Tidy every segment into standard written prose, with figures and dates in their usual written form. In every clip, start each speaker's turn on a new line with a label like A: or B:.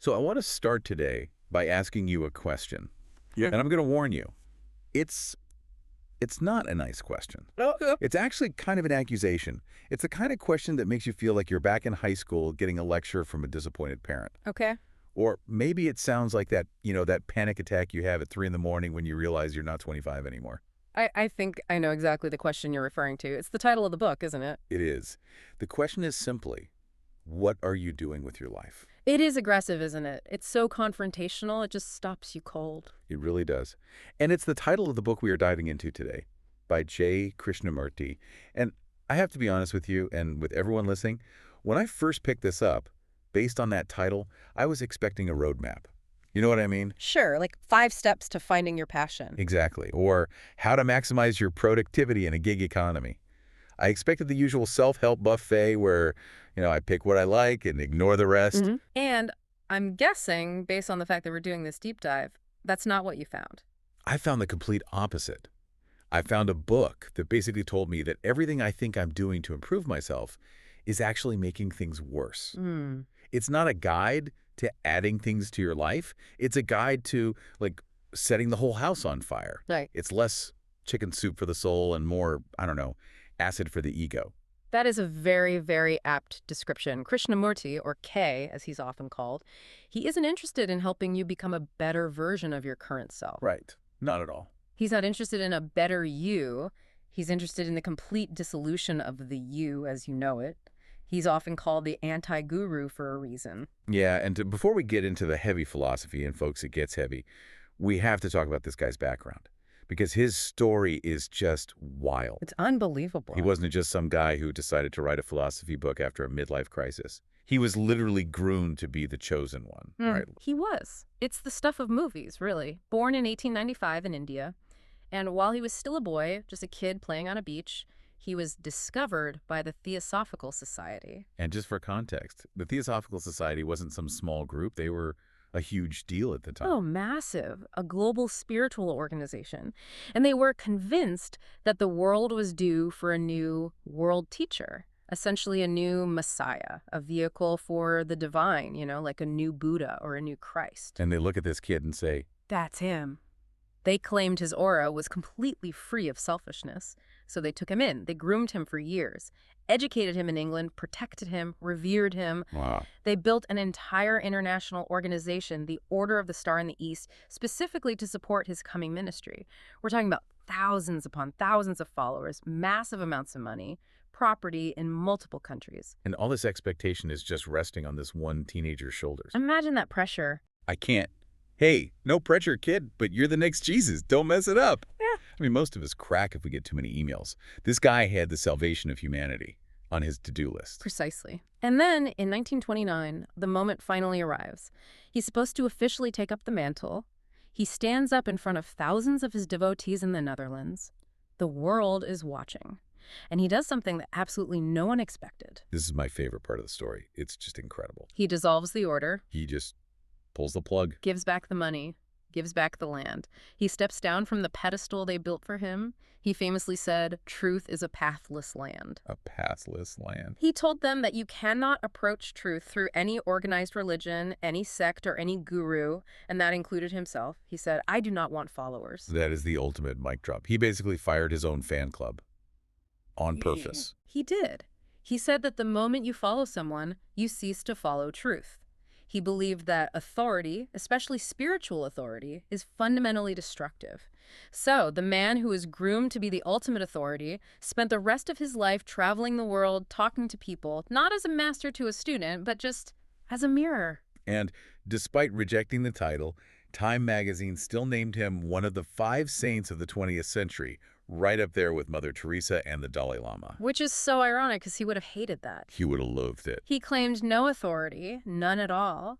A: So I want to start today by asking you a question.
B: Yeah.
A: And I'm going to warn you, it's it's not a nice question.
B: Okay.
A: It's actually kind of an accusation. It's the kind of question that makes you feel like you're back in high school getting a lecture from a disappointed parent.
C: Okay.
A: Or maybe it sounds like that panic attack you have at 3 in the morning when you realize you're not 25 anymore.
C: I think I know exactly the question you're referring to. It's the title of the book, isn't it?
A: It is. The question is simply, what are you doing with your life?
C: It is aggressive, isn't it? It's so confrontational, it just stops you cold.
A: It really does. And it's the title of the book we are diving into today by J. Krishnamurti. And I have to be honest with you and with everyone listening, when I first picked this up, based on that title, I was expecting a roadmap. You know what I mean?
C: Sure, like 5 steps to finding your passion.
A: Exactly. Or how to maximize your productivity in a gig economy. I expected the usual self-help buffet where, I pick what I like and ignore the rest.
C: And I'm guessing, based on the fact that we're doing this deep dive, that's not what you found.
A: I found the complete opposite. I found a book that basically told me that everything I think I'm doing to improve myself is actually making things worse. It's not a guide to adding things to your life. It's a guide to, setting the whole house on fire.
C: Right.
A: It's less chicken soup for the soul and more, acid for the ego.
C: That is a very, very apt description. Krishnamurti, or K, as he's often called, he isn't interested in helping you become a better version of your current self.
A: Right. Not at all.
C: He's not interested in a better you. He's interested in the complete dissolution of the you as you know it. He's often called the anti-guru for a reason.
A: Yeah, and before we get into the heavy philosophy, and folks, it gets heavy, we have to talk about this guy's background. Because his story is just wild.
C: It's unbelievable.
A: He wasn't just some guy who decided to write a philosophy book after a midlife crisis. He was literally groomed to be the chosen one, right?
C: He was. It's the stuff of movies, really. Born in 1895 in India, and while he was still a boy, just a kid playing on a beach, he was discovered by the Theosophical Society.
A: And just for context, the Theosophical Society wasn't some small group. They were a huge deal at the time.
C: Oh, massive. A global spiritual organization. And they were convinced that the world was due for a new world teacher, essentially a new messiah, a vehicle for the divine, like a new Buddha or a new Christ.
A: And they look at this kid and say,
C: That's him. They claimed his aura was completely free of selfishness, so they took him in. They groomed him for years, educated him in England, protected him, revered him.
A: wow.
C: They built an entire international organization, the Order of the Star in the East, specifically to support his coming ministry. We're talking about thousands upon thousands of followers, massive amounts of money, property in multiple countries.
A: And all this expectation is just resting on this one teenager's shoulders.
C: Imagine that pressure.
A: I can't. Hey, no pressure, kid, but you're the next Jesus. Don't mess it up.
C: Yeah.
A: I mean, most of us crack if we get too many emails. This guy had the salvation of humanity on his to-do list.
C: Precisely. And then, in 1929, the moment finally arrives. He's supposed to officially take up the mantle. He stands up in front of thousands of his devotees in the Netherlands. The world is watching. And he does something that absolutely no one expected.
A: This is my favorite part of the story. It's just incredible.
C: He dissolves the order,
A: He just pulls the plug.
C: gives back the money, gives back the land. He steps down from the pedestal they built for him. He famously said, "Truth is a pathless land."
A: A pathless land.
C: He told them that you cannot approach truth through any organized religion, any sect, or any guru, and that included himself. He said, "I do not want followers."
A: That is the ultimate mic drop. He basically fired his own fan club on purpose.
C: He did. He said that the moment you follow someone, you cease to follow truth. He believed that authority, especially spiritual authority, is fundamentally destructive. So, the man who was groomed to be the ultimate authority spent the rest of his life traveling the world, talking to people, not as a master to a student, but just as a mirror.
A: And despite rejecting the title, Time magazine still named him one of the 5 saints of the 20th century, right up there with Mother Teresa and the Dalai Lama.
C: Which is so ironic because he would have hated that.
A: He would have loathed it.
C: He claimed no authority, none at all.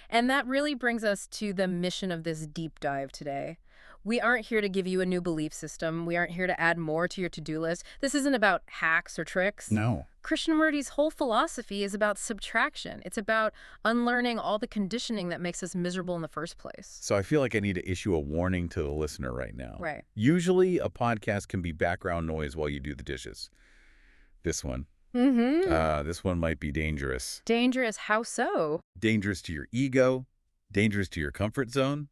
C: And that really brings us to the mission of this deep dive today. We aren't here to give you a new belief system. We aren't here to add more to your to-do list. This isn't about hacks or tricks.
A: No.
C: Krishnamurti's whole philosophy is about subtraction. It's about unlearning all the conditioning that makes us miserable in the first place.
A: So I feel like I need to issue a warning to the listener right now.
C: Right.
A: Usually a podcast can be background noise while you do the dishes. This one,
C: Mm-hmm.
A: This one might be dangerous.
C: Dangerous. How so?
A: Dangerous to your ego, dangerous to your comfort zone.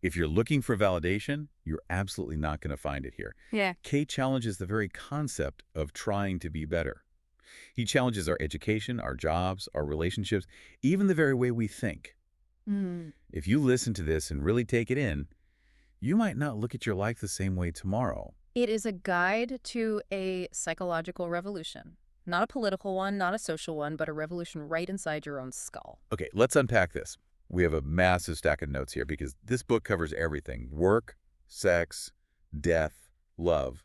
A: If you're looking for validation, you're absolutely not going to find it here.
C: Yeah.
A: Kay challenges the very concept of trying to be better. He challenges our education, our jobs, our relationships, even the very way we think.
C: Mm.
A: If you listen to this and really take it in, you might not look at your life the same way tomorrow.
C: It is a guide to a psychological revolution. Not a political one, not a social one, but a revolution right inside your own skull.
A: Okay, let's unpack this. We have a massive stack of notes here because this book covers everything: work, sex, death, love.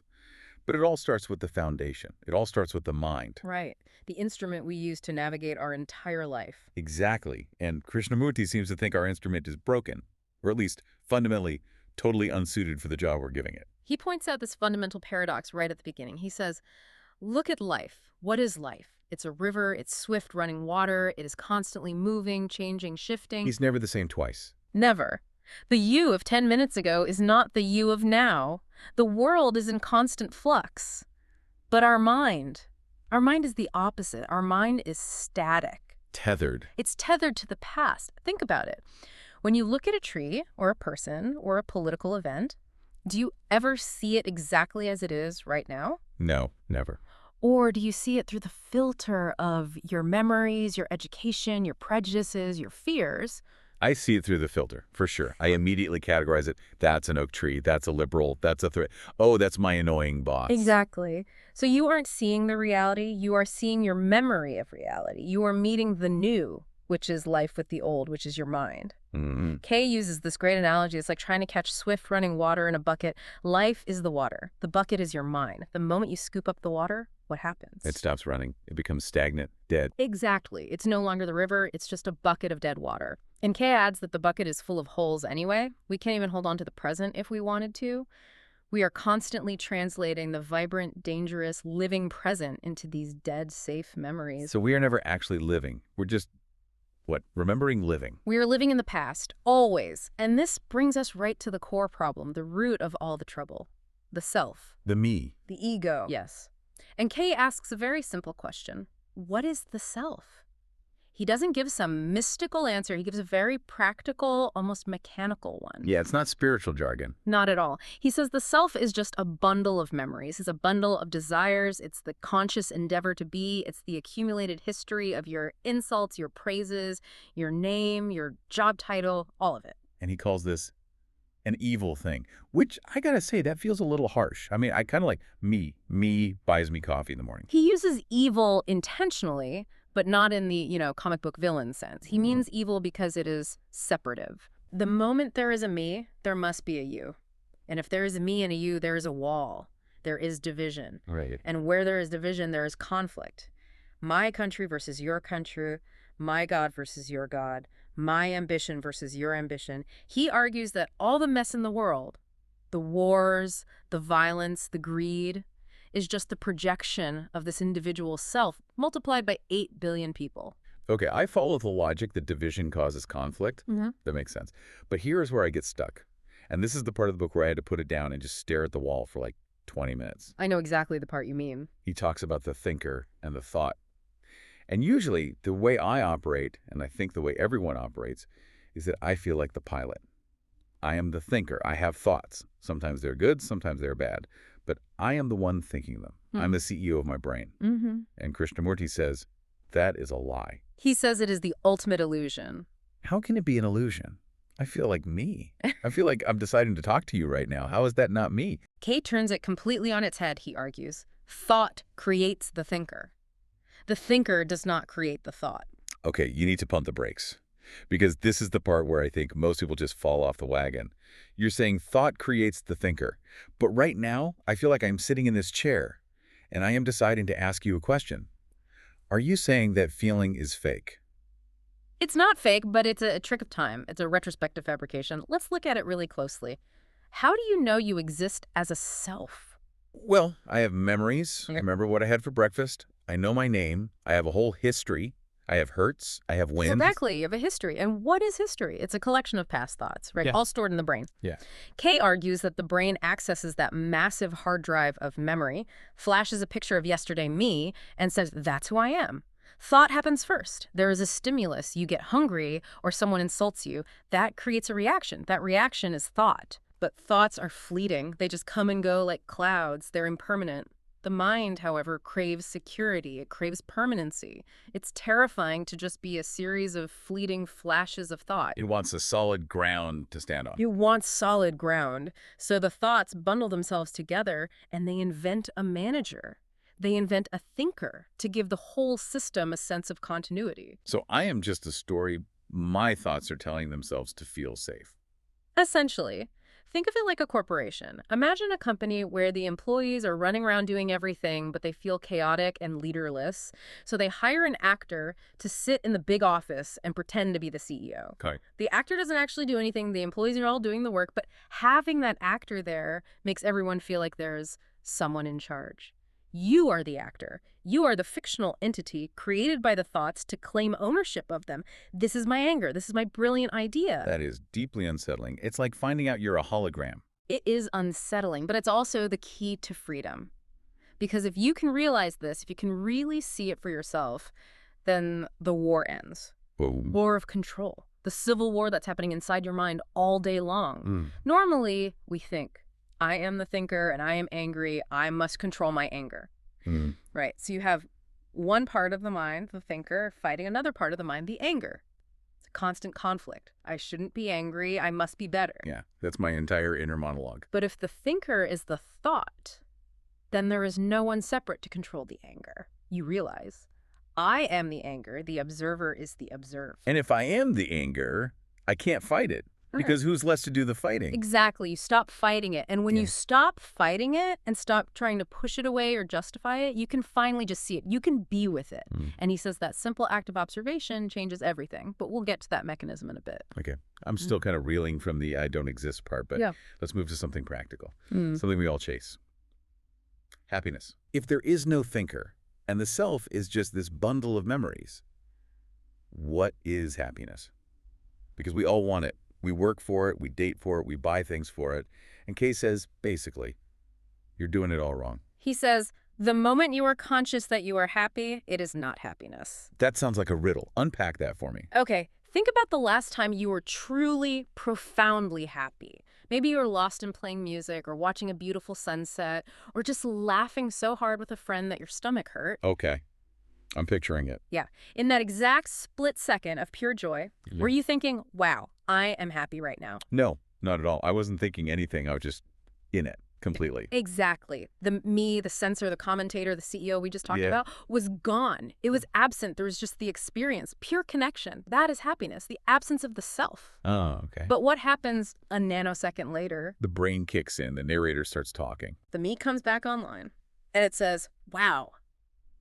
A: But it all starts with the foundation. It all starts with the mind.
C: Right. The instrument we use to navigate our entire life.
A: Exactly. And Krishnamurti seems to think our instrument is broken, or at least fundamentally totally unsuited for the job we're giving it.
C: He points out this fundamental paradox right at the beginning. He says, look at life. What is life? It's a river, it's swift running water, it is constantly moving, changing, shifting.
A: He's never the same twice.
C: Never. The you of 10 minutes ago is not the you of now. The world is in constant flux. But our mind is the opposite. Our mind is static.
A: Tethered.
C: It's tethered to the past. Think about it. When you look at a tree or a person or a political event, do you ever see it exactly as it is right now?
A: No, never.
C: Or do you see it through the filter of your memories, your education, your prejudices, your fears?
A: I see it through the filter, for sure. I immediately categorize it. That's an oak tree. That's a liberal. That's a threat. Oh, that's my annoying boss.
C: Exactly. So you aren't seeing the reality. You are seeing your memory of reality. You are meeting the new, which is life with the old, which is your mind.
A: Mm-hmm.
C: Kay uses this great analogy. It's like trying to catch swift running water in a bucket. Life is the water. The bucket is your mind. The moment you scoop up the water, what happens?
A: It stops running. It becomes stagnant, dead.
C: Exactly. It's no longer the river. It's just a bucket of dead water. And Kay adds that the bucket is full of holes anyway. We can't even hold on to the present if we wanted to. We are constantly translating the vibrant, dangerous, living present into these dead, safe memories.
A: So we are never actually living. We're just, remembering living.
C: We are living in the past, always. And this brings us right to the core problem, the root of all the trouble. The self.
A: The me.
C: The ego. Yes. And Kay asks a very simple question. What is the self? He doesn't give some mystical answer. He gives a very practical, almost mechanical one.
A: Yeah, it's not spiritual jargon.
C: Not at all. He says the self is just a bundle of memories. It's a bundle of desires. It's the conscious endeavor to be. It's the accumulated history of your insults, your praises, your name, your job title, all of it.
A: And he calls this an evil thing, which I gotta say, that feels a little harsh. I mean, I kind of like me. Me buys me coffee in the morning.
C: He uses evil intentionally, but not in the, comic book villain sense. He means evil because it is separative. The moment there is a me, there must be a you. And if there is a me and a you, there is a wall. There is division.
A: Right.
C: And where there is division, there is conflict. My country versus your country, my God versus your God, my ambition versus your ambition. He argues that all the mess in the world, the wars, the violence, the greed, is just the projection of this individual self multiplied by 8 billion people.
A: Okay, I follow the logic that division causes conflict.
C: Mm-hmm.
A: That makes sense. But here is where I get stuck. And this is the part of the book where I had to put it down and just stare at the wall for like 20 minutes.
C: I know exactly the part you mean.
A: He talks about the thinker and the thought. And usually the way I operate, and I think the way everyone operates, is that I feel like the pilot. I am the thinker. I have thoughts. Sometimes they're good, sometimes they're bad. But I am the one thinking them. I'm the CEO of my brain.
C: Mm-hmm.
A: And Krishnamurti says, that is a lie.
C: He says it is the ultimate illusion.
A: How can it be an illusion? I feel like me. I feel like I'm deciding to talk to you right now. How is that not me?
C: Kay turns it completely on its head, he argues. Thought creates the thinker. The thinker does not create the thought.
A: Okay, you need to pump the brakes. Because this is the part where I think most people just fall off the wagon. You're saying thought creates the thinker. But right now, I feel like I'm sitting in this chair, and I am deciding to ask you a question. Are you saying that feeling is fake?
C: It's not fake, but it's a trick of time. It's a retrospective fabrication. Let's look at it really closely. How do you know you exist as a self?
A: Well, I have memories.
C: Okay.
A: I remember what I had for breakfast. I know my name. I have a whole history. I have hurts. I have wins.
C: Exactly. You have a history. And what is history? It's a collection of past thoughts, right?
A: Yeah.
C: All stored in the brain.
A: Yeah.
C: Kay argues that the brain accesses that massive hard drive of memory, flashes a picture of yesterday me, and says, that's who I am. Thought happens first. There is a stimulus. You get hungry or someone insults you. That creates a reaction. That reaction is thought. But thoughts are fleeting. They just come and go like clouds. They're impermanent. The mind, however, craves security. It craves permanency. It's terrifying to just be a series of fleeting flashes of thought.
A: It wants a solid ground to stand on.
C: You want solid ground. So the thoughts bundle themselves together and they invent a manager. They invent a thinker to give the whole system a sense of continuity.
A: So I am just a story my thoughts are telling themselves to feel safe.
C: Essentially, think of it like a corporation. Imagine a company where the employees are running around doing everything, but they feel chaotic and leaderless. So they hire an actor to sit in the big office and pretend to be the CEO.
A: Okay.
C: The actor doesn't actually do anything. The employees are all doing the work, but having that actor there makes everyone feel like there's someone in charge. You are the actor. You are the fictional entity created by the thoughts to claim ownership of them. This is my anger. This is my brilliant idea.
A: That is deeply unsettling. It's like finding out you're a hologram.
C: It is unsettling, but it's also the key to freedom. Because if you can realize this, if you can really see it for yourself, then the war ends.
A: Whoa.
C: War of control. The civil war that's happening inside your mind all day long.
A: Mm.
C: Normally, we think, I am the thinker and I am angry. I must control my anger.
A: Mm.
C: Right. So you have one part of the mind, the thinker, fighting another part of the mind, the anger. It's a constant conflict. I shouldn't be angry. I must be better.
A: Yeah, that's my entire inner monologue.
C: But if the thinker is the thought, then there is no one separate to control the anger. You realize, I am the anger. The observer is the observed.
A: And if I am the anger, I can't fight it. Because who's left to do the fighting?
C: Exactly. You stop fighting it. And when you stop fighting it and stop trying to push it away or justify it, you can finally just see it. You can be with it.
A: Mm.
C: And he says that simple act of observation changes everything. But we'll get to that mechanism in a bit.
A: Okay. I'm still kind of reeling from the I don't exist part, but let's move to something practical. Something we all chase. Happiness. If there is no thinker and the self is just this bundle of memories, what is happiness? Because we all want it. We work for it, we date for it, we buy things for it. And Kay says, basically, you're doing it all wrong.
C: He says, the moment you are conscious that you are happy, it is not happiness.
A: That sounds like a riddle. Unpack that for me.
C: Okay, think about the last time you were truly, profoundly happy. Maybe you were lost in playing music or watching a beautiful sunset or just laughing so hard with a friend that your stomach hurt.
A: Okay. I'm picturing it.
C: Yeah. In that exact split second of pure joy, were you thinking, wow, I am happy right now?
A: No, not at all. I wasn't thinking anything. I was just in it completely.
C: Exactly. The me, the censor, the commentator, the CEO we just talked about was gone. It was absent. There was just the experience, pure connection. That is happiness, the absence of the self.
A: Oh, okay.
C: But what happens a nanosecond later?
A: The brain kicks in. The narrator starts talking.
C: The me comes back online and it says, wow.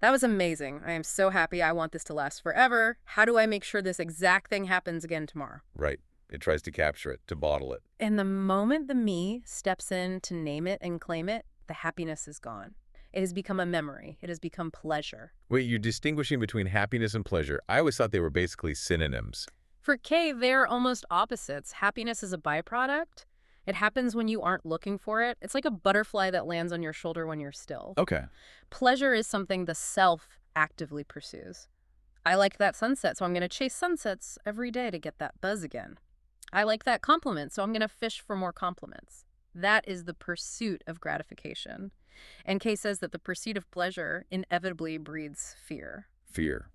C: That was amazing. I am so happy. I want this to last forever. How do I make sure this exact thing happens again tomorrow?
A: Right. It tries to capture it, to bottle it.
C: And the moment the me steps in to name it and claim it, the happiness is gone. It has become a memory. It has become pleasure.
A: Wait, you're distinguishing between happiness and pleasure. I always thought they were basically synonyms.
C: For Kay, they're almost opposites. Happiness is a byproduct. It happens when you aren't looking for it. It's like a butterfly that lands on your shoulder when you're still.
A: Okay.
C: Pleasure is something the self actively pursues. I like that sunset, so I'm going to chase sunsets every day to get that buzz again. I like that compliment, so I'm going to fish for more compliments. That is the pursuit of gratification. And Kay says that the pursuit of pleasure inevitably breeds fear.
A: Fear.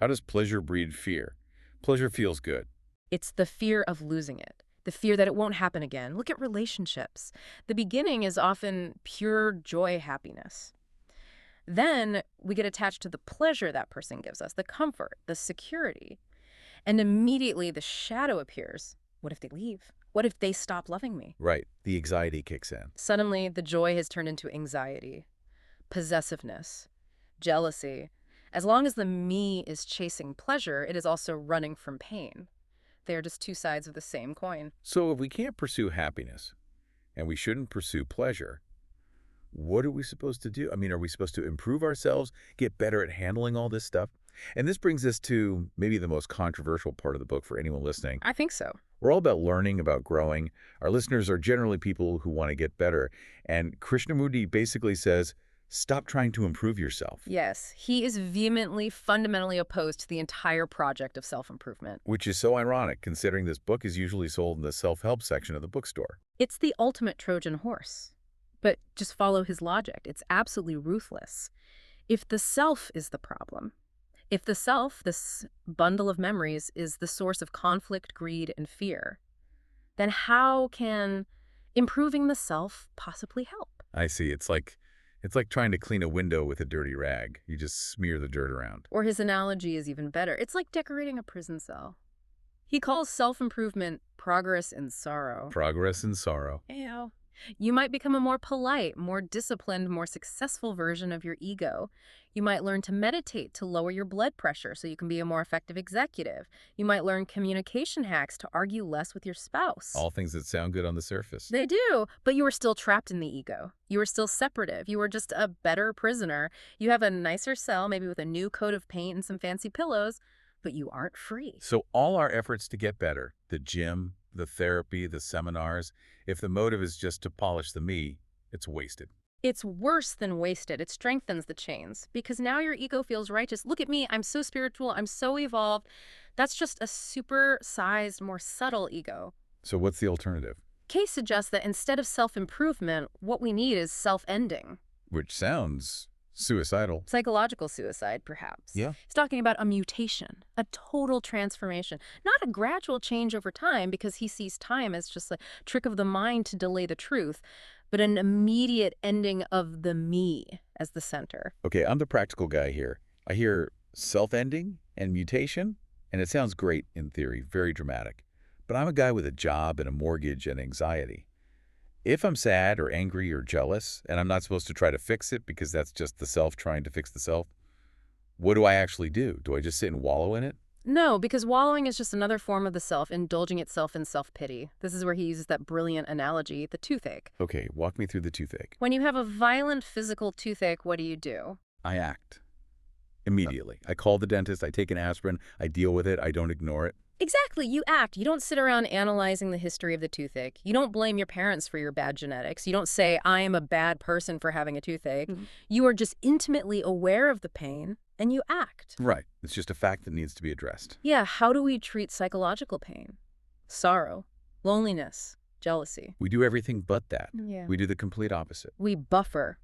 A: How does pleasure breed fear? Pleasure feels good.
C: It's the fear of losing it. The fear that it won't happen again. Look at relationships. The beginning is often pure joy, happiness. Then we get attached to the pleasure that person gives us, the comfort, the security. And immediately the shadow appears. What if they leave? What if they stop loving me?
A: Right. The anxiety kicks in.
C: Suddenly, the joy has turned into anxiety, possessiveness, jealousy. As long as the me is chasing pleasure, it is also running from pain. They are just two sides of the same coin.
A: So if we can't pursue happiness, and we shouldn't pursue pleasure, what are we supposed to do? I mean, are we supposed to improve ourselves, get better at handling all this stuff? And this brings us to maybe the most controversial part of the book for anyone listening.
C: I think so.
A: We're all about learning, about growing. Our listeners are generally people who want to get better. And Krishnamurti basically says, stop trying to improve yourself.
C: Yes, he is vehemently, fundamentally opposed to the entire project of self-improvement.
A: Which is so ironic, considering this book is usually sold in the self-help section of the bookstore.
C: It's the ultimate Trojan horse. But just follow his logic. It's absolutely ruthless. If the self is the problem, if the self, this bundle of memories, is the source of conflict, greed, and fear, then how can improving the self possibly help?
A: I see. It's like trying to clean a window with a dirty rag. You just smear the dirt around.
C: Or his analogy is even better. It's like decorating a prison cell. He calls self-improvement progress in sorrow.
A: Progress and sorrow.
C: Ew. You might become a more polite, more disciplined, more successful version of your ego. You might learn to meditate to lower your blood pressure so you can be a more effective executive. You might learn communication hacks to argue less with your spouse.
A: All things that sound good on the surface.
C: They do, but you are still trapped in the ego. You are still separative. You are just a better prisoner. You have a nicer cell, maybe with a new coat of paint and some fancy pillows, but you aren't free.
A: So all our efforts to get better, the gym, the therapy, the seminars, if the motive is just to polish the me, it's wasted.
C: It's worse than wasted. It strengthens the chains because now your ego feels righteous. Look at me. I'm so spiritual. I'm so evolved. That's just a super-sized, more subtle ego.
A: So what's the alternative?
C: Kay suggests that instead of self-improvement, what we need is self-ending.
A: Which sounds suicidal.
C: Psychological suicide, perhaps.
A: Yeah.
C: He's talking about a mutation, a total transformation, not a gradual change over time because he sees time as just a trick of the mind to delay the truth, but an immediate ending of the me as the center.
A: Okay, I'm the practical guy here. I hear self-ending and mutation, and it sounds great in theory, very dramatic. But I'm a guy with a job and a mortgage and anxiety. If I'm sad or angry or jealous, and I'm not supposed to try to fix it because that's just the self trying to fix the self, what do I actually do? Do I just sit and wallow in it?
C: No, because wallowing is just another form of the self, indulging itself in self-pity. This is where he uses that brilliant analogy, the toothache.
A: Okay, walk me through the toothache.
C: When you have a violent physical toothache, what do?
A: I act. Immediately. I call the dentist, I take an aspirin, I deal with it, I don't ignore it.
C: Exactly, you act. You don't sit around analyzing the history of the toothache. You don't blame your parents for your bad genetics. You don't say, I am a bad person for having a toothache. You are just intimately aware of the pain, and you act.
A: Right. It's just a fact that needs to be addressed.
C: Yeah, how do we treat psychological pain? Sorrow, loneliness, jealousy.
A: We do everything but that.
C: Yeah.
A: We do the complete opposite.
C: We buffer.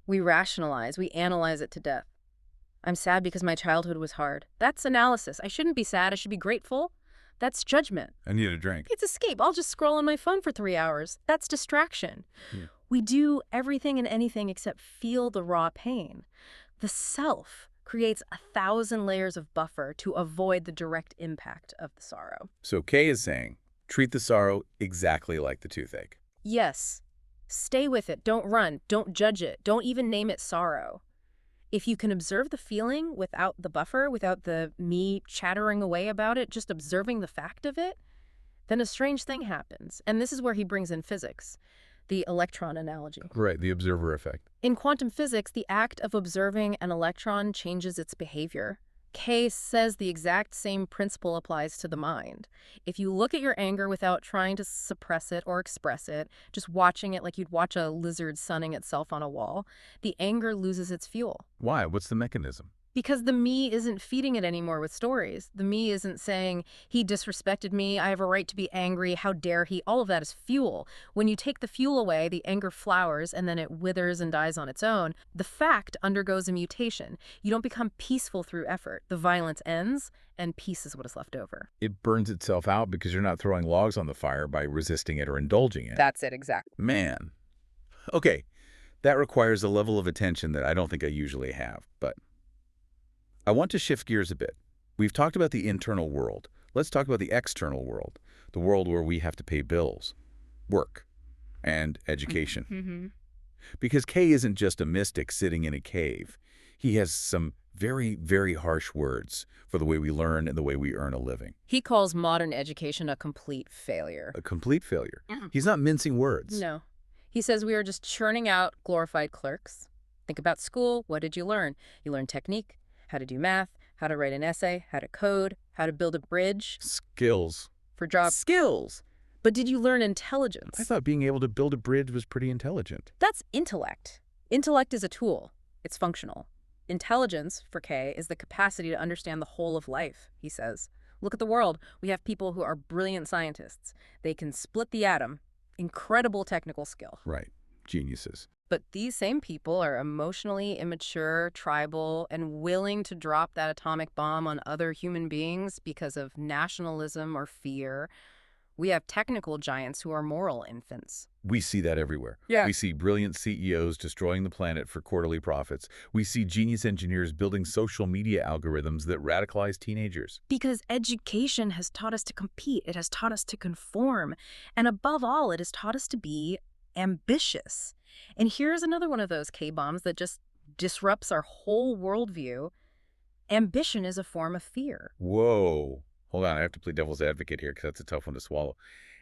C: We rationalize. We analyze it to death. I'm sad because my childhood was hard. That's analysis. I shouldn't be sad. I should be grateful. That's judgment.
A: I need a drink.
C: It's escape. I'll just scroll on my phone for 3 hours. That's distraction.
A: Yeah.
C: We do everything and anything except feel the raw pain. The self creates 1,000 layers of buffer to avoid the direct impact of the sorrow.
A: So Kay is saying, treat the sorrow exactly like the toothache.
C: Yes. Stay with it. Don't run. Don't judge it. Don't even name it sorrow. If you can observe the feeling without the buffer, without the me chattering away about it, just observing the fact of it, then a strange thing happens. And this is where he brings in physics, the electron analogy.
A: Right, the observer effect.
C: In quantum physics, the act of observing an electron changes its behavior. Kay says the exact same principle applies to the mind. If you look at your anger without trying to suppress it or express it, just watching it like you'd watch a lizard sunning itself on a wall, the anger loses its fuel.
A: Why? What's the mechanism?
C: Because the me isn't feeding it anymore with stories. The me isn't saying, he disrespected me, I have a right to be angry, how dare he? All of that is fuel. When you take the fuel away, the anger flowers and then it withers and dies on its own. The fact undergoes a mutation. You don't become peaceful through effort. The violence ends and peace is what is left over.
A: It burns itself out because you're not throwing logs on the fire by resisting it or indulging it.
C: That's it, exactly.
A: Man. Okay, that requires a level of attention that I don't think I usually have, but I want to shift gears a bit. We've talked about the internal world. Let's talk about the external world, the world where we have to pay bills, work, and education. Because Kay isn't just a mystic sitting in a cave. He has some very, very harsh words for the way we learn and the way we earn a living.
C: He calls modern education a complete failure.
A: A complete failure. He's not mincing words.
C: No. He says we are just churning out glorified clerks. Think about school. What did you learn? You learned technique, how to do math, how to write an essay, how to code, how to build a bridge
A: Skills.
C: for job skills. But did you learn intelligence?
A: I thought being able to build a bridge was pretty intelligent.
C: That's intellect. Intellect is a tool. It's functional. Intelligence, for Kay, is the capacity to understand the whole of life, he says. Look at the world. We have people who are brilliant scientists. They can split the atom. Incredible technical skill.
A: Right. Geniuses.
C: But these same people are emotionally immature, tribal, and willing to drop that atomic bomb on other human beings because of nationalism or fear. We have technical giants who are moral infants.
A: We see that everywhere.
C: Yeah.
A: We see brilliant CEOs destroying the planet for quarterly profits. We see genius engineers building social media algorithms that radicalize teenagers.
C: Because education has taught us to compete. It has taught us to conform. And above all, it has taught us to be ambitious. And here's another one of those K-bombs that just disrupts our whole worldview. Ambition is a form of fear.
A: Whoa. Hold on, I have to play devil's advocate here because that's a tough one to swallow.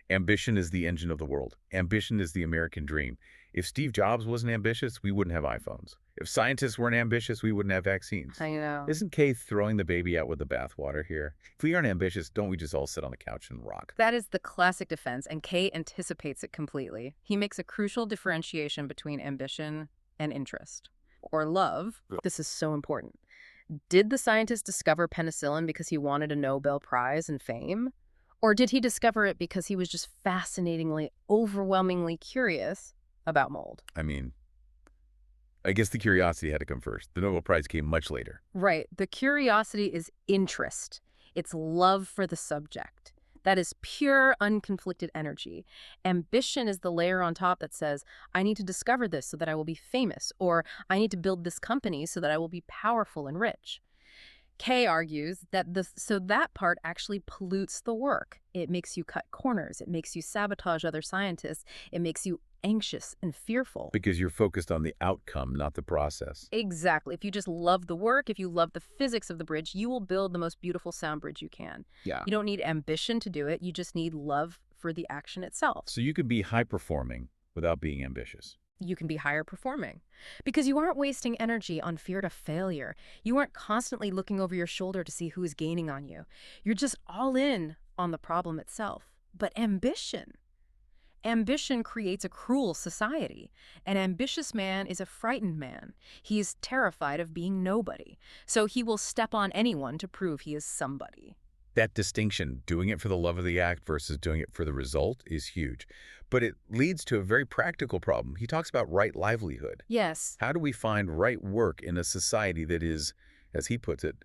A: Ambition is the engine of the world. Ambition is the American dream. If Steve Jobs wasn't ambitious, we wouldn't have iPhones. If scientists weren't ambitious, we wouldn't have vaccines.
C: I know.
A: Isn't Kay throwing the baby out with the bathwater here? If we aren't ambitious, don't we just all sit on the couch and rock?
C: That is the classic defense, and Kay anticipates it completely. He makes a crucial differentiation between ambition and interest, or love. This is so important. Did the scientist discover penicillin because he wanted a Nobel Prize and fame? Or did he discover it because he was just fascinatingly, overwhelmingly curious about mold?
A: I mean, I guess the curiosity had to come first. The Nobel Prize came much later.
C: Right. The curiosity is interest. It's love for the subject. That is pure, unconflicted energy. Ambition is the layer on top that says, I need to discover this so that I will be famous, or I need to build this company so that I will be powerful and rich. Kay argues that that part actually pollutes the work. It makes you cut corners. It makes you sabotage other scientists. It makes you anxious and fearful.
A: Because you're focused on the outcome, not the process.
C: Exactly. If you just love the work, if you love the physics of the bridge, you will build the most beautiful sound bridge you can.
A: Yeah.
C: You don't need ambition to do it. You just need love for the action itself.
A: So you can be high-performing without being ambitious.
C: You can be higher performing because you aren't wasting energy on fear to failure. You aren't constantly looking over your shoulder to see who is gaining on you. You're just all in on the problem itself. But ambition creates a cruel society. An ambitious man is a frightened man. He is terrified of being nobody. So he will step on anyone to prove he is somebody.
A: That distinction, doing it for the love of the act versus doing it for the result, is huge. But it leads to a very practical problem. He talks about right livelihood.
C: Yes.
A: How do we find right work in a society that is, as he puts it,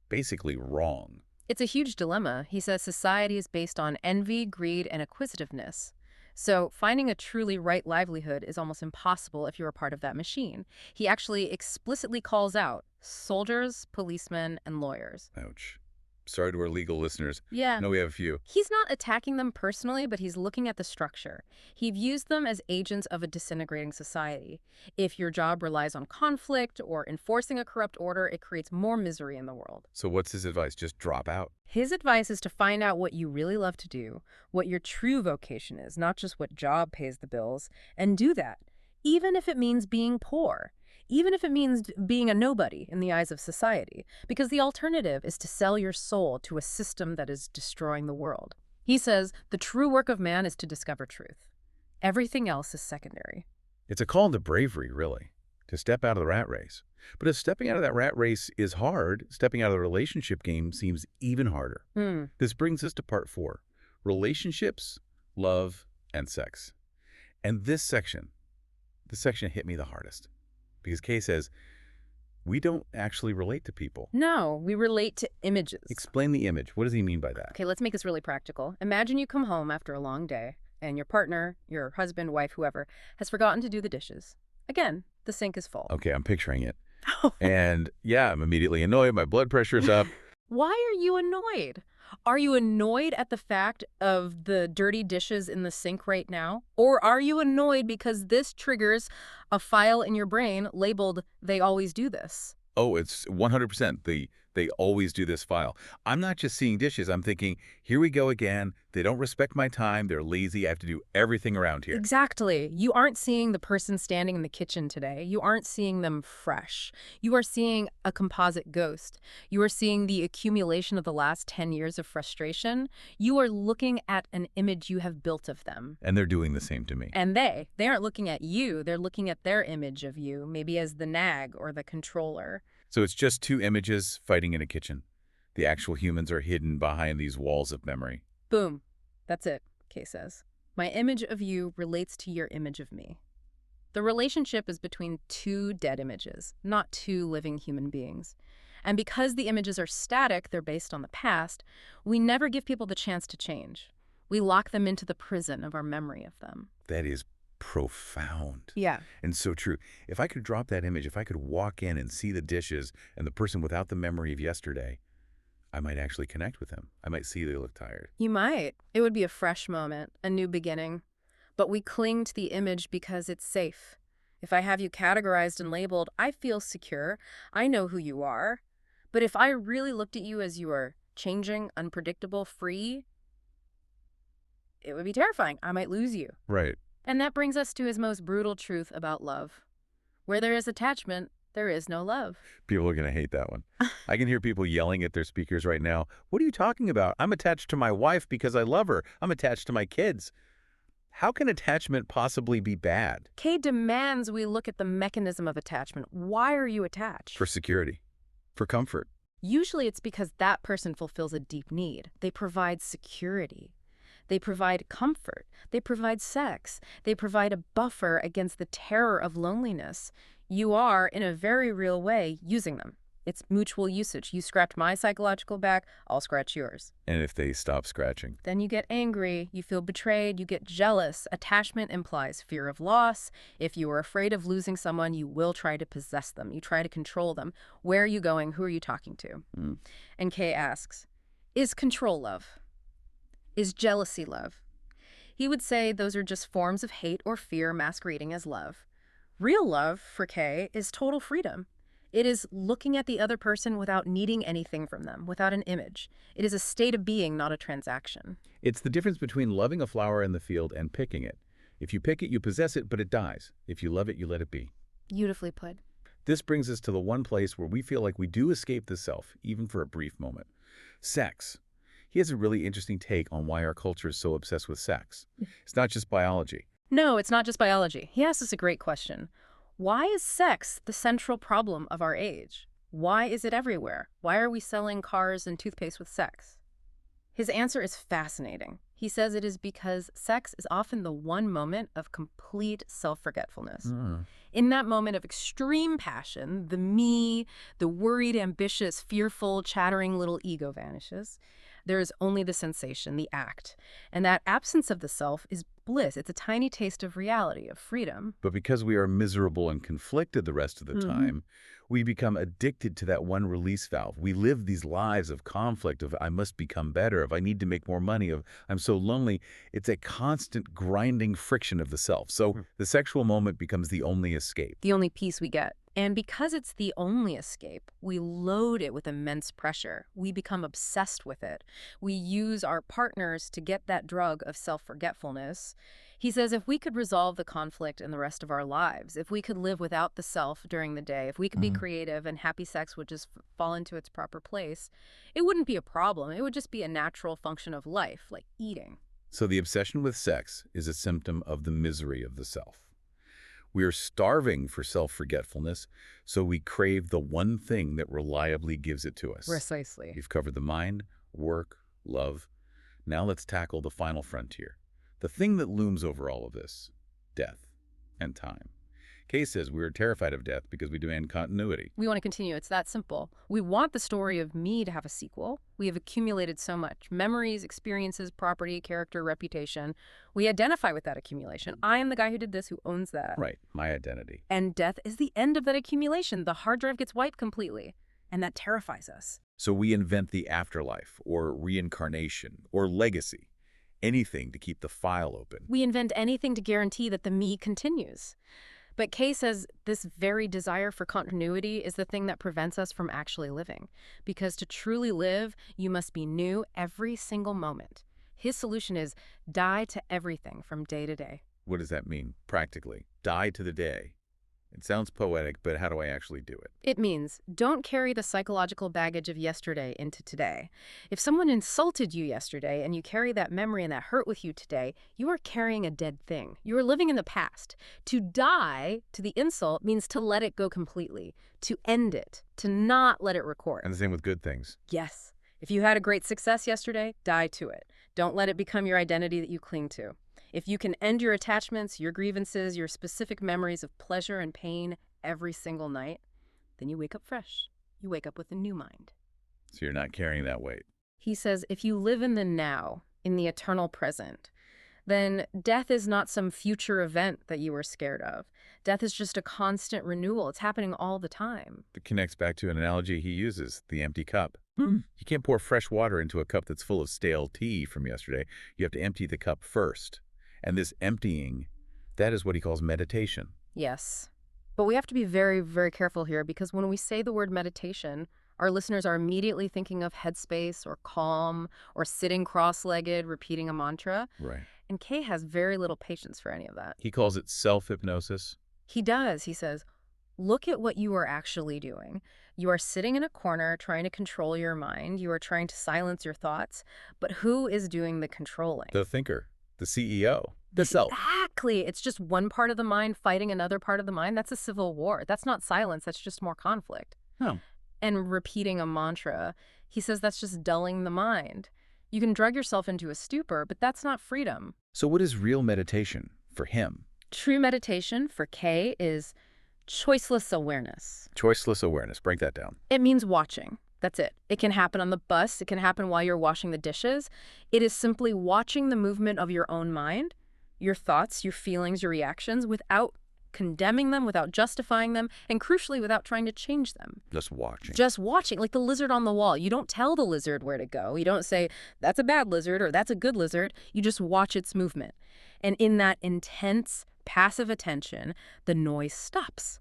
A: basically wrong?
C: It's a huge dilemma. He says society is based on envy, greed, and acquisitiveness. So finding a truly right livelihood is almost impossible if you're a part of that machine. He actually explicitly calls out soldiers, policemen, and lawyers.
A: Ouch. Sorry to our legal listeners.
C: Yeah.
A: No, we have a few.
C: He's not attacking them personally, but he's looking at the structure. He views them as agents of a disintegrating society. If your job relies on conflict or enforcing a corrupt order, it creates more misery in the world.
A: So what's his advice? Just drop out?
C: His advice is to find out what you really love to do, what your true vocation is, not just what job pays the bills, and do that, even if it means being poor. Even if it means being a nobody in the eyes of society, because the alternative is to sell your soul to a system that is destroying the world. He says the true work of man is to discover truth. Everything else is secondary.
A: It's a call to bravery, really, to step out of the rat race. But if stepping out of that rat race is hard, stepping out of the relationship game seems even harder. This brings us to part 4, relationships, love, and sex. And this section hit me the hardest. Because Kay says, we don't actually relate to people.
C: No, we relate to images.
A: Explain the image. What does he mean by that?
C: Okay, let's make this really practical. Imagine you come home after a long day, and your partner, your husband, wife, whoever, has forgotten to do the dishes. Again, the sink is full.
A: Okay, I'm picturing it. And yeah, I'm immediately annoyed. My blood pressure's up.
C: Why are you annoyed? Are you annoyed at the fact of the dirty dishes in the sink right now? Or are you annoyed because this triggers a file in your brain labeled, they always do this?
A: Oh, it's 100%. The They always do this file. I'm not just seeing dishes. I'm thinking, here we go again. They don't respect my time. They're lazy. I have to do everything around here.
C: Exactly. You aren't seeing the person standing in the kitchen today. You aren't seeing them fresh. You are seeing a composite ghost. You are seeing the accumulation of the last 10 years of frustration. You are looking at an image you have built of them.
A: And they're doing the same to me.
C: And they aren't looking at you. They're looking at their image of you, maybe as the nag or the controller.
A: So it's just two images fighting in a kitchen. The actual humans are hidden behind these walls of memory.
C: Boom. That's it, Kay says. My image of you relates to your image of me. The relationship is between two dead images, not two living human beings. And because the images are static, they're based on the past, we never give people the chance to change. We lock them into the prison of our memory of them.
A: That is profound.
C: Yeah.
A: And so true. If I could drop that image, if I could walk in and see the dishes and the person without the memory of yesterday, I might actually connect with them. I might see they look tired.
C: You might. It would be a fresh moment, a new beginning. But we cling to the image because it's safe. If I have you categorized and labeled, I feel secure. I know who you are. But if I really looked at you as you are changing, unpredictable, free, it would be terrifying. I might lose you.
A: Right.
C: And that brings us to his most brutal truth about love. Where there is attachment, there is no love.
A: People are going to hate that one. I can hear people yelling at their speakers right now. What are you talking about? I'm attached to my wife because I love her. I'm attached to my kids. How can attachment possibly be bad?
C: Kay demands we look at the mechanism of attachment. Why are you attached?
A: For security. For comfort.
C: Usually it's because that person fulfills a deep need. They provide security. They provide comfort. They provide sex. They provide a buffer against the terror of loneliness. You are, in a very real way, using them. It's mutual usage. You scratch my psychological back, I'll scratch yours.
A: And if they stop scratching?
C: Then you get angry, you feel betrayed, you get jealous. Attachment implies fear of loss. If you are afraid of losing someone, you will try to possess them. You try to control them. Where are you going? Who are you talking to? And Kay asks, is control love? Is jealousy love? He would say those are just forms of hate or fear masquerading as love. Real love, for Kay, is total freedom. It is looking at the other person without needing anything from them, without an image. It is a state of being, not a transaction.
A: It's the difference between loving a flower in the field and picking it. If you pick it, you possess it, but it dies. If you love it, you let it be.
C: Beautifully put.
A: This brings us to the one place where we feel like we do escape the self, even for a brief moment. Sex. He has a really interesting take on why our culture is so obsessed with sex. It's not just biology.
C: No, it's not just biology. He asks us a great question. Why is sex the central problem of our age? Why is it everywhere? Why are we selling cars and toothpaste with sex? His answer is fascinating. He says it is because sex is often the one moment of complete self-forgetfulness. In that moment of extreme passion, the me, the worried, ambitious, fearful, chattering little ego vanishes. There is only the sensation, the act. And that absence of the self is bliss. It's a tiny taste of reality, of freedom.
A: But because we are miserable and conflicted the rest of the time, we become addicted to that one release valve. We live these lives of conflict, of I must become better, of I need to make more money, of I'm so lonely. It's a constant grinding friction of the self. So the sexual moment becomes the only escape.
C: The only peace we get. And because it's the only escape, we load it with immense pressure. We become obsessed with it. We use our partners to get that drug of self-forgetfulness. He says if we could resolve the conflict in the rest of our lives, if we could live without the self during the day, if we could be creative and happy sex would just fall into its proper place, it wouldn't be a problem. It would just be a natural function of life, like eating.
A: So the obsession with sex is a symptom of the misery of the self. We are starving for self-forgetfulness, so we crave the one thing that reliably gives it to us.
C: Precisely.
A: We've covered the mind, work, love. Now let's tackle the final frontier. The thing that looms over all of this, death and time. Kay says we are terrified of death because we demand continuity.
C: We want to continue. It's that simple. We want the story of me to have a sequel. We have accumulated so much. Memories, experiences, property, character, reputation. We identify with that accumulation. I am the guy who did this, who owns that.
A: Right, my identity.
C: And death is the end of that accumulation. The hard drive gets wiped completely. And that terrifies us.
A: So we invent the afterlife, or reincarnation, or legacy. Anything to keep the file open.
C: We invent anything to guarantee that the me continues. But Kay says this very desire for continuity is the thing that prevents us from actually living. Because to truly live, you must be new every single moment. His solution is die to everything from day to day.
A: What does that mean, practically? Die to the day. It sounds poetic, but how do I actually do it?
C: It means don't carry the psychological baggage of yesterday into today. If someone insulted you yesterday and you carry that memory and that hurt with you today, you are carrying a dead thing. You are living in the past. To die to the insult means to let it go completely, to end it, to not let it record.
A: And the same with good things.
C: Yes. If you had a great success yesterday, die to it. Don't let it become your identity that you cling to. If you can end your attachments, your grievances, your specific memories of pleasure and pain every single night, then you wake up fresh. You wake up with a new mind.
A: So you're not carrying that weight.
C: He says if you live in the now, in the eternal present, then death is not some future event that you are scared of. Death is just a constant renewal. It's happening all the time.
A: It connects back to an analogy he uses, the empty cup. You can't pour fresh water into a cup that's full of stale tea from yesterday. You have to empty the cup first. And this emptying, that is what he calls meditation.
C: Yes. But we have to be very, very careful here because when we say the word meditation, our listeners are immediately thinking of headspace or calm or sitting cross-legged, repeating a mantra.
A: Right.
C: And Kay has very little patience for any of that.
A: He calls it self-hypnosis.
C: He does. He says, look at what you are actually doing. You are sitting in a corner trying to control your mind. You are trying to silence your thoughts. But who is doing the controlling?
A: The thinker, the CEO, the self.
C: Exactly. It's just one part of the mind fighting another part of the mind. That's a civil war. That's not silence. That's just more conflict.
A: Oh.
C: And repeating a mantra, he says that's just dulling the mind. You can drug yourself into a stupor, but that's not freedom.
A: So what is real meditation for him?
C: True meditation for Kay is choiceless awareness.
A: Choiceless awareness. Break that down.
C: It means watching. That's it. It can happen on the bus. It can happen while you're washing the dishes. It is simply watching the movement of your own mind, your thoughts, your feelings, your reactions without condemning them, without justifying them, and crucially, without trying to change them.
A: Just watching.
C: Just watching, like the lizard on the wall. You don't tell the lizard where to go. You don't say, that's a bad lizard or that's a good lizard. You just watch its movement. And in that intense, passive attention, the noise stops.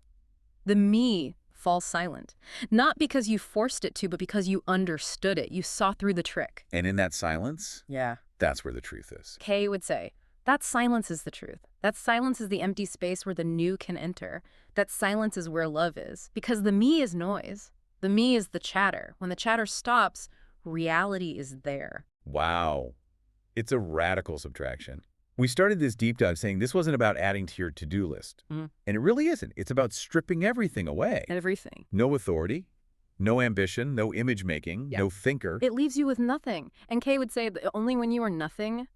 C: The me falls silent. Not because you forced it to, but because you understood it. You saw through the trick.
A: And in that silence,
C: Yeah.
A: that's where the truth is.
C: Kay would say, that silence is the truth. That silence is the empty space where the new can enter. That silence is where love is. Because the me is noise. The me is the chatter. When the chatter stops, reality is there.
A: Wow. It's a radical subtraction. We started this deep dive saying this wasn't about adding to your to-do list.
C: Mm.
A: And it really isn't. It's about stripping everything away.
C: Everything.
A: No authority, no ambition, no image making,
C: Yeah.
A: no thinker.
C: It leaves you with nothing. And Kay would say that only when you are nothing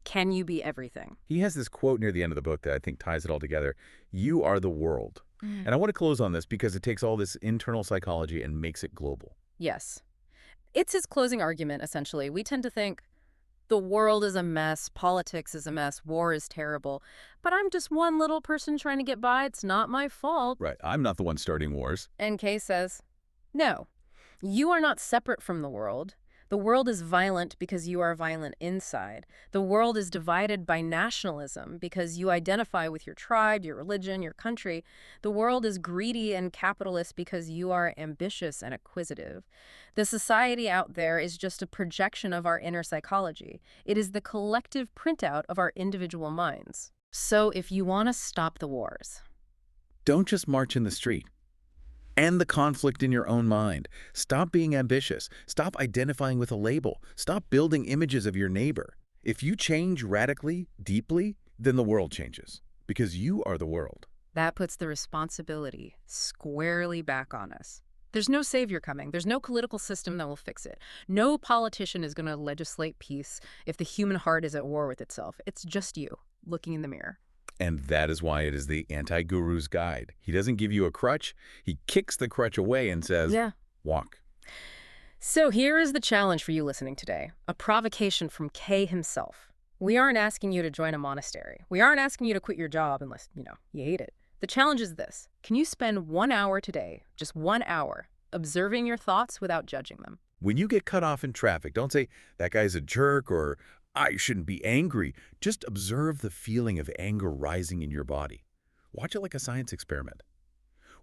C: can you be everything.
A: He has this quote near the end of the book that I think ties it all together. You are the world. And I want to close on this because it takes all this internal psychology and makes it global.
C: Yes. It's his closing argument, essentially. We tend to think the world is a mess, politics is a mess, war is terrible, but I'm just one little person trying to get by. It's not my fault.
A: Right. I'm not the one starting wars.
C: And Kay says, no, you are not separate from the world. The world is violent because you are violent inside. The world is divided by nationalism because you identify with your tribe, your religion, your country. The world is greedy and capitalist because you are ambitious and acquisitive. The society out there is just a projection of our inner psychology. It is the collective printout of our individual minds. So if you want to stop the wars,
A: Don't just march in the street. End the conflict in your own mind. Stop being ambitious. Stop identifying with a label. Stop building images of your neighbor. If you change radically, deeply, then the world changes. Because you are the world.
C: that puts the responsibility squarely back on us. There's no savior coming. There's no political system that will fix it. No politician is going to legislate peace if the human heart is at war with itself. It's just you looking in the mirror.
A: And that is why it is the anti-guru's guide. He doesn't give you a crutch. He kicks the crutch away and says,
C: Yeah.
A: walk.
C: So here is the challenge for you listening today, a provocation from Kay himself. We aren't asking you to join a monastery. We aren't asking you to quit your job unless, you hate it. The challenge is this. Can you spend 1 hour today, just 1 hour, observing your thoughts without judging them?
A: When you get cut off in traffic, don't say, that guy's a jerk or I shouldn't be angry. Just observe the feeling of anger rising in your body. Watch it like a science experiment.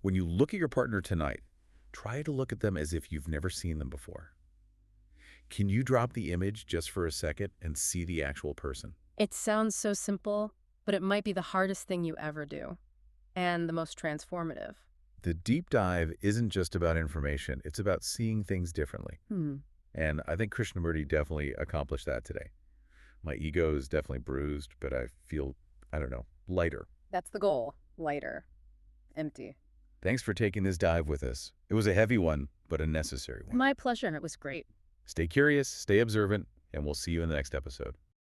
A: When you look at your partner tonight, try to look at them as if you've never seen them before. Can you drop the image just for a second and see the actual person?
C: It sounds so simple, but it might be the hardest thing you ever do, and the most transformative.
A: The deep dive isn't just about information, it's about seeing things differently.
C: Hmm.
A: And I think Krishnamurti definitely accomplished that today. My ego is definitely bruised, but I feel, I don't know, lighter.
C: That's the goal. Lighter. Empty.
A: Thanks for taking this dive with us. It was a heavy one, but a necessary one.
C: My pleasure. It was great.
A: Stay curious, stay observant, and we'll see you in the next episode.